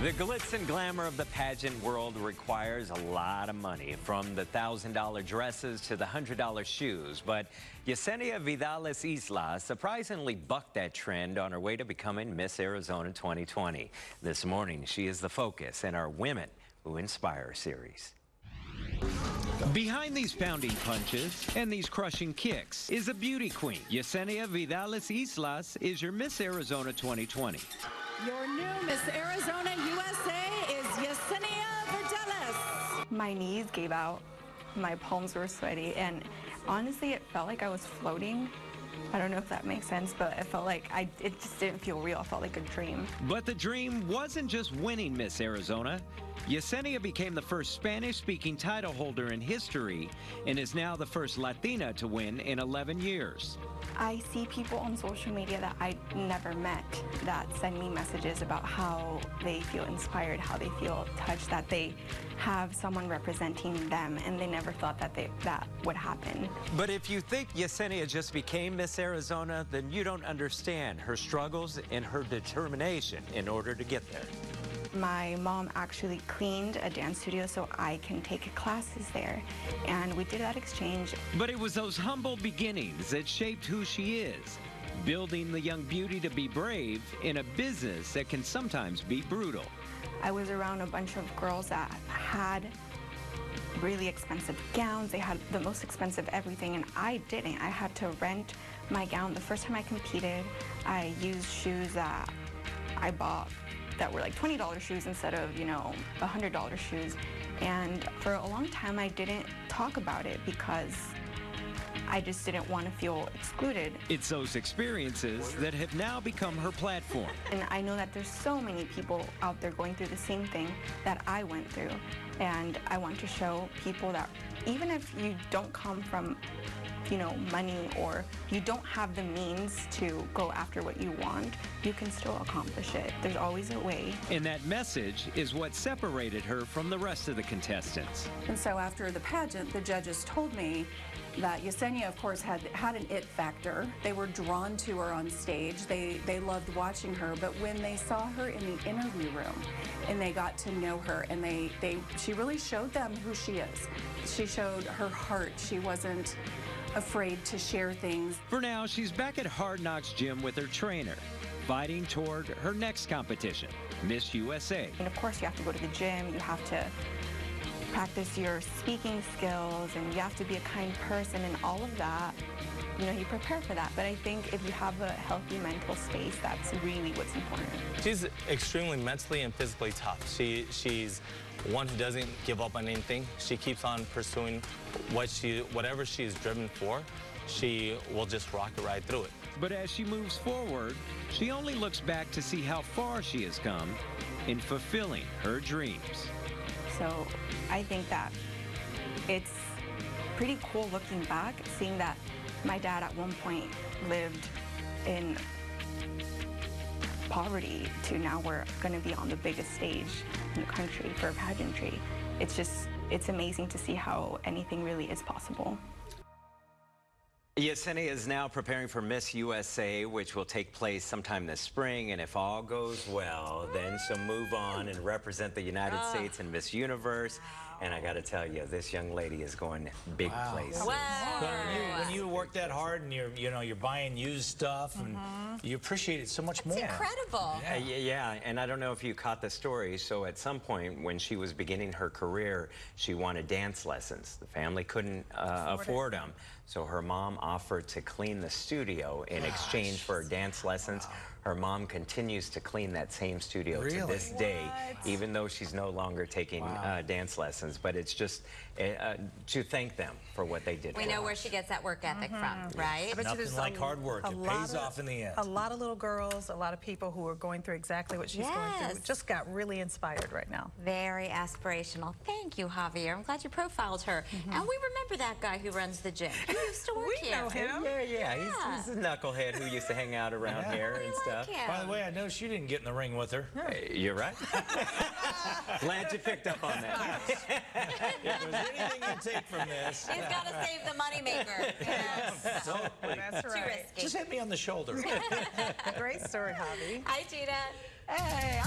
The glitz and glamour of the pageant world requires a lot of money, from the $1,000 dresses to the $100 shoes. But Yesenia Vidales Islas surprisingly bucked that trend on her way to becoming Miss Arizona 2020. This morning, she is the focus in our Women Who Inspire series. Behind these pounding punches and these crushing kicks is a beauty queen. Yesenia Vidales Islas is your Miss Arizona 2020. Your new Miss Arizona USA is Yesenia Vidales. My knees gave out, my palms were sweaty, and honestly, it felt like I was floating. I don't know if that makes sense, but it felt like it just didn't feel real. It felt like a dream. But the dream wasn't just winning Miss Arizona. Yesenia became the first Spanish-speaking title holder in history and is now the first Latina to win in 11 years. I see people on social media that I never met that send me messages about how they feel inspired, how they feel touched, that they have someone representing them, and they never thought that that would happen. But if you think Yesenia just became Miss Arizona, then you don't understand her struggles and her determination in order to get there. My mom actually cleaned a dance studio so I can take classes there, and we did that exchange. But it was those humble beginnings that shaped who she is, building the young beauty to be brave in a business that can sometimes be brutal. I was around a bunch of girls that had really expensive gowns. They had the most expensive everything, and I didn't. I had to rent my gown. The first time I competed, I used shoes that I bought that were like $20 shoes instead of, $100 shoes. And for a long time, I didn't talk about it because I just didn't want to feel excluded. It's those experiences that have now become her platform. And I know that there's so many people out there going through the same thing that I went through. And I want to show people that even if you don't come from money, or you don't have the means to go after what you want, you can still accomplish it. There's always a way. And that message is what separated her from the rest of the contestants. And so after the pageant, the judges told me that Yesenia, of course, had an it factor. They were drawn to her on stage. They loved watching her, but when they saw her in the interview room and they got to know her, and she really showed them who she is. She showed her heart. She wasn't afraid to share things. For now, she's back at Hard Knocks Gym with her trainer, fighting toward her next competition, Miss USA. And of course, you have to go to the gym. You have to practice your speaking skills, and you have to be a kind person, and all of that. You prepare for that. But I think if you have a healthy mental space, that's really what's important. She's extremely mentally and physically tough. She's one who doesn't give up on anything. She keeps on pursuing whatever she is driven for. She will just rock it right through it. But as she moves forward, she only looks back to see how far she has come in fulfilling her dreams. So I think that it's pretty cool looking back, seeing that my dad at one point lived in poverty to now we're going to be on the biggest stage in the country for pageantry. It's amazing to see how anything really is possible. Yesenia is now preparing for Miss USA, which will take place sometime this spring, and if all goes well, then she'll move on and represent the United States in Miss Universe. And I got to tell you, this young lady is going big places. Wow. When you work that hard and you're buying used stuff, and you appreciate it so much more. It's incredible. Yeah, and I don't know if you caught the story. So at some point when she was beginning her career, she wanted dance lessons. The family couldn't afford them. So her mom offered to clean the studio in exchange for dance lessons. Her mom continues to clean that same studio to this day, even though she's no longer taking dance lessons. But it's just to thank them for what they did. We know where she gets that work ethic from, right? Nothing like hard work. It pays off in the end. A lot of little girls, a lot of people who are going through exactly what she's going through. Just got really inspired right now. Very aspirational. Thank you, Javier. I'm glad you profiled her. And we remember that guy who runs the gym. He used to work here. We know him. Yeah. He's a knucklehead who used to hang out around here and stuff. By the way, I noticed you didn't get in the ring with her. You're right. Glad you picked up on that. If there's anything you take from this, He's got to save the moneymaker. Yes. totally. That's right. Too risky. Just hit me on the shoulder. Great story, Javi. Hi, Tina. Hey,